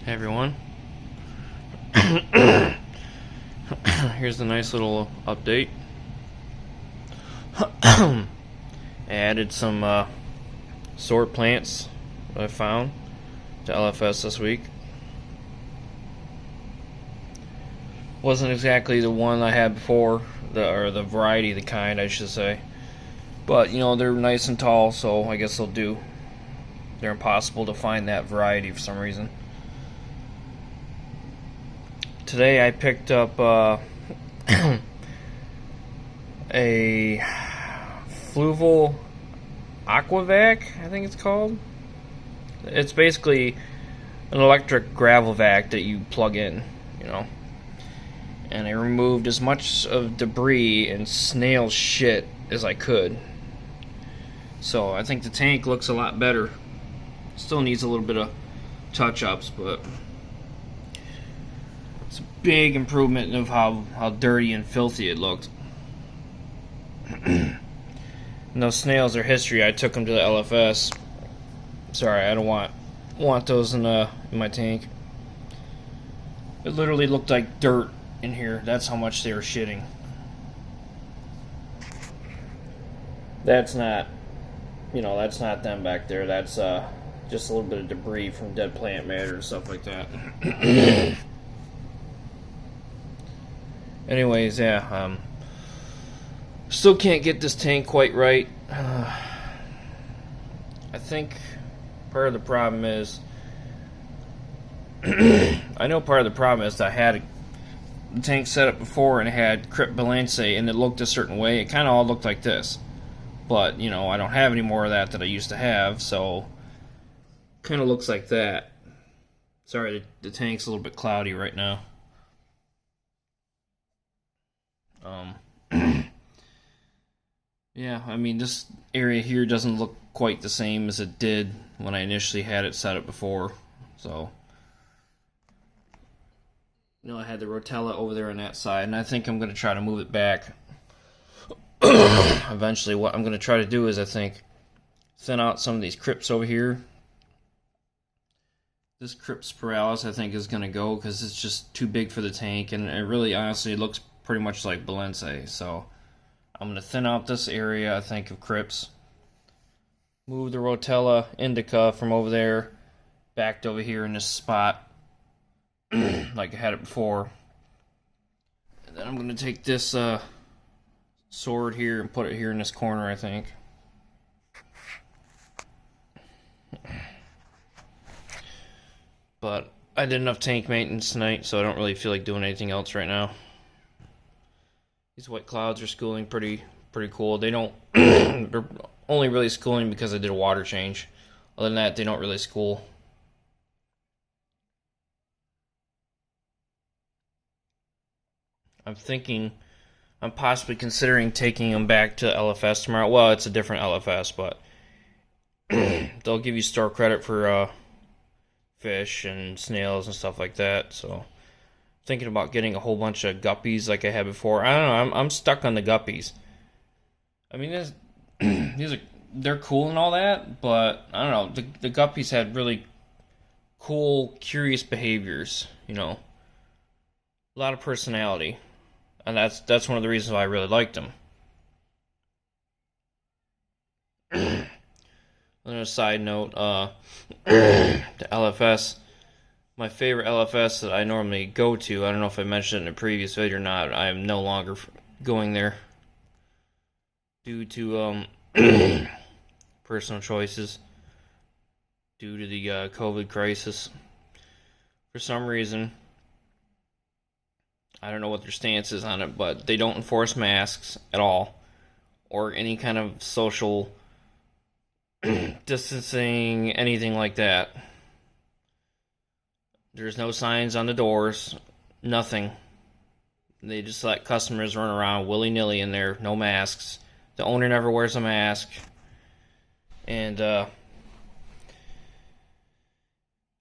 Hey everyone. Here's a nice little update. I added some sword plants that I found to LFS this week. Wasn't exactly the one I had before, or the variety, the kind I should say. But you know, they're nice and tall, so I guess they'll do. They're impossible to find that variety for some reason. Today I picked up a Fluval Aquavac, I think it's called. It's basically an electric gravel vac that you plug in, you know. And I removed as much of debris and snail shit as I could. So I think the tank looks a lot better. Still needs a little bit of touch-ups, but it's a big improvement of how dirty and filthy it looked. And those snails are history. I took them to the LFS. Sorry, I don't want those in my tank. It literally looked like dirt in here. That's how much they were shitting. That's not, that's not them back there. That's just a little bit of debris from dead plant matter and stuff like that. Anyways, yeah, still can't get this tank quite right. I think part of the problem is I know part of the problem is that I had the tank set up before and it had Crypt Balance and it looked a certain way. It kind of all looked like this. But, I don't have any more of that I used to have, so kind of looks like that. Sorry, the tank's a little bit cloudy right now. Yeah, I mean, this area here doesn't look quite the same as it did when I initially had it set up before. So, I had the Rotella over there on that side, and I think I'm going to try to move it back. Eventually, what I'm going to try to do is, I think, thin out some of these crypts over here. This Crypt Spiralis, I think, is going to go because it's just too big for the tank, and it really, honestly, looks pretty much like Balense. So, I'm going to thin out this area, I think, of crypts. Move the Rotella Indica from over there back to over here in this spot, like I had it before. And then I'm going to take this sword here and put it here in this corner, I think. But I did enough tank maintenance tonight, so I don't really feel like doing anything else right now. These white clouds are schooling pretty cool. They don't they're only really schooling because I did a water change. Other than that, they don't really school. I'm possibly considering taking them back to LFS tomorrow. Well, it's a different LFS, but they'll give you store credit for fish and snails and stuff like that. So, thinking about getting a whole bunch of guppies like I had before. I don't know. I'm stuck on the guppies. I mean, they're cool and all that, but I don't know. The guppies had really cool, curious behaviors. A lot of personality. And that's one of the reasons why I really liked them. On a side note, the LFS, my favorite LFS that I normally go to, I don't know if I mentioned it in a previous video or not, I am no longer going there due to personal choices, due to the COVID crisis. For some reason, I don't know what their stance is on it, but they don't enforce masks at all, or any kind of social distancing, anything like that. There's no signs on the doors, nothing. They just let customers run around willy-nilly in there, no masks. The owner never wears a mask. And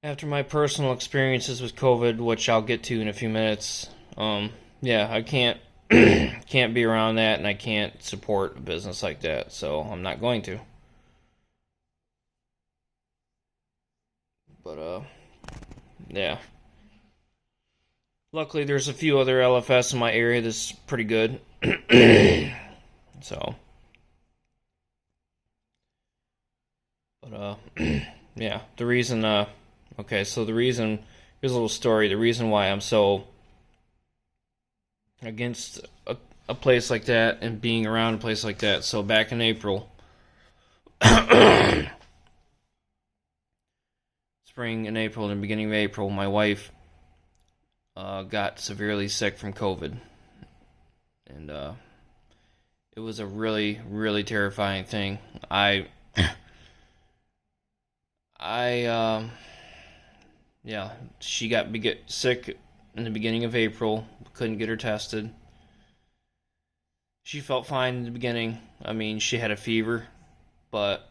after my personal experiences with COVID, which I'll get to in a few minutes, yeah, I can't be around that, and I can't support a business like that, so I'm not going to. But Yeah. Luckily, there's a few other LFS in my area that's pretty good. So, but yeah. The reason, okay, so the reason, here's a little story. The reason why I'm so against a place like that and being around a place like that. So back in April, spring and April and the beginning of April, my wife got severely sick from COVID, and it was a really, really terrifying thing. I yeah, she got get sick in the beginning of April. Couldn't get her tested. She felt fine in the beginning. I mean, she had a fever, but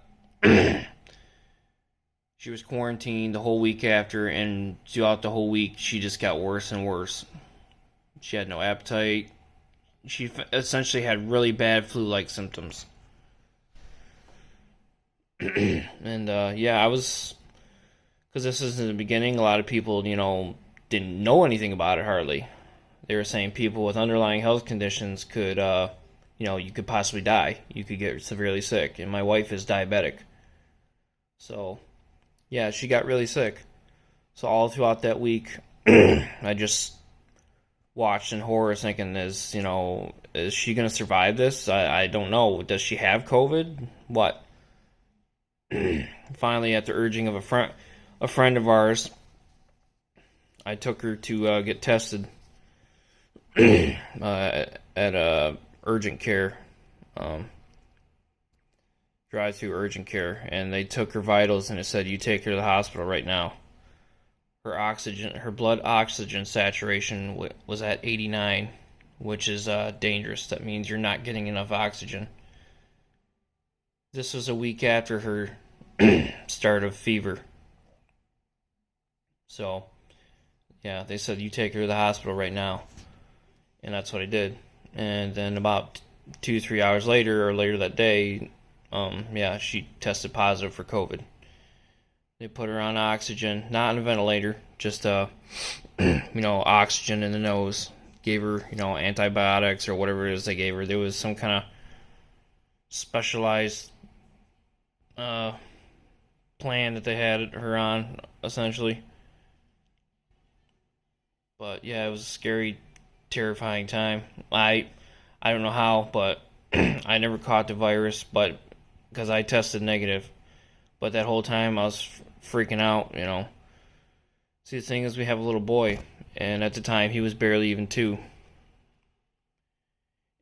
she was quarantined the whole week after, and throughout the whole week, she just got worse and worse. She had no appetite. She essentially had really bad flu-like symptoms. And yeah, I was, because this is in the beginning, a lot of people, didn't know anything about it hardly. They were saying people with underlying health conditions could, you could possibly die. You could get severely sick. And my wife is diabetic. So, yeah, she got really sick. So all throughout that week, I just watched in horror thinking, is she going to survive this? I don't know. Does she have COVID? What? Finally, at the urging of a friend of ours, I took her to get tested at urgent care, drive-through urgent care, and they took her vitals, and it said, "You take her to the hospital right now." Her blood oxygen saturation was at 89, which is dangerous. That means you're not getting enough oxygen. This was a week after her start of fever. So, yeah, they said, "You take her to the hospital right now." And that's what I did. And then about 2-3 hours later, or later that day, she tested positive for COVID. They put her on oxygen, not on a ventilator, just oxygen in the nose. Gave her, antibiotics or whatever it is they gave her. There was some kind of specialized plan that they had her on, essentially. But yeah, it was a scary, terrifying time. I don't know how, but I never caught the virus, but because I tested negative. But that whole time I was freaking out, See, the thing is, we have a little boy, and at the time he was barely even 2.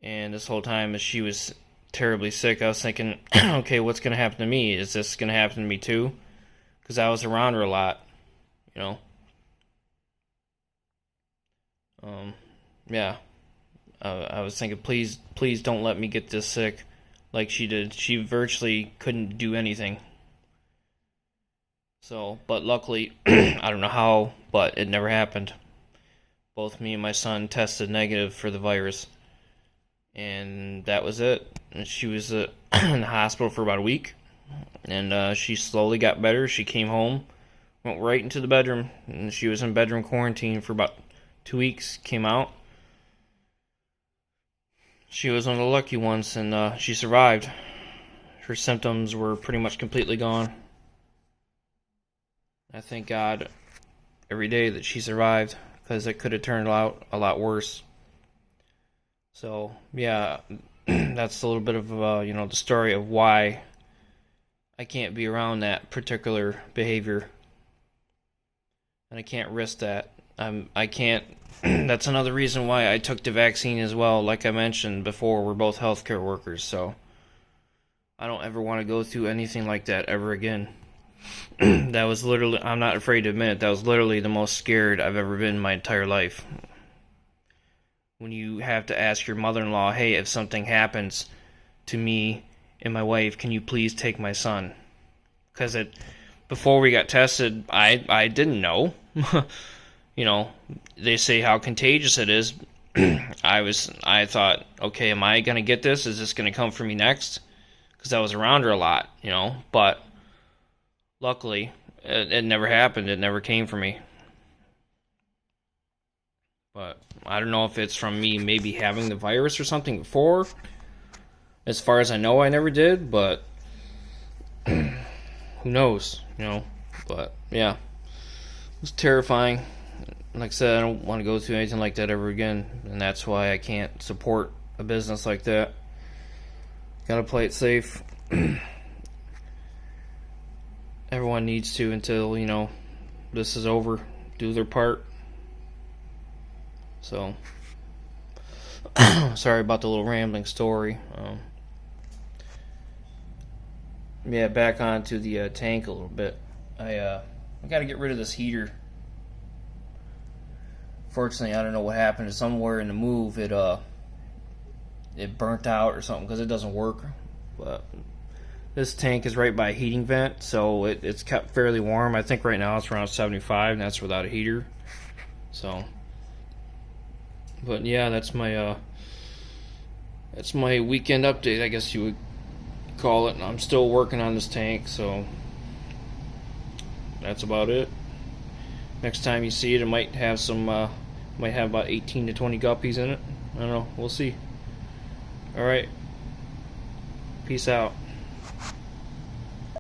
And this whole time, as she was terribly sick, I was thinking, okay, what's going to happen to me? Is this going to happen to me too? Because I was around her a lot, Yeah. I was thinking, please don't let me get this sick like she did. She virtually couldn't do anything. So, but luckily, I don't know how, but it never happened. Both me and my son tested negative for the virus. And that was it. And she was in the hospital for about a week. And she slowly got better. She came home, went right into the bedroom. And she was in bedroom quarantine for about 2 weeks. Came out. She was one of the lucky ones, and she survived. Her symptoms were pretty much completely gone. I thank God every day that she survived, because it could have turned out a lot worse. So, yeah, that's a little bit of, the story of why I can't be around that particular behavior. And I can't risk that. I can't. That's another reason why I took the vaccine as well. Like I mentioned before, we're both healthcare workers, so I don't ever want to go through anything like that ever again. That was literally, I'm not afraid to admit it, that was literally the most scared I've ever been in my entire life. When you have to ask your mother-in-law, hey, if something happens to me and my wife, can you please take my son? Because before we got tested, I didn't know. They say how contagious it is. I thought, okay, am I going to get this? Is this going to come for me next? Because I was around her a lot, but luckily, it never happened. It never came for me. But I don't know if it's from me maybe having the virus or something before. As far as I know, I never did, but who knows, you know. But yeah, it was terrifying. Like I said, I don't want to go through anything like that ever again, and that's why I can't support a business like that. Gotta play it safe. Everyone needs to, until, you know, this is over, do their part. So, sorry about the little rambling story. Yeah, back onto the tank a little bit. I got to get rid of this heater. Fortunately, I don't know what happened. Somewhere in the move, it burnt out or something, because it doesn't work. But this tank is right by a heating vent, so it's kept fairly warm. I think right now it's around 75, and that's without a heater. So, but yeah, that's my weekend update, I guess you would call it. I'm still working on this tank, so that's about it. Next time you see it, it might have some might have about 18 to 20 guppies in it. I don't know, we'll see. Alright, peace out.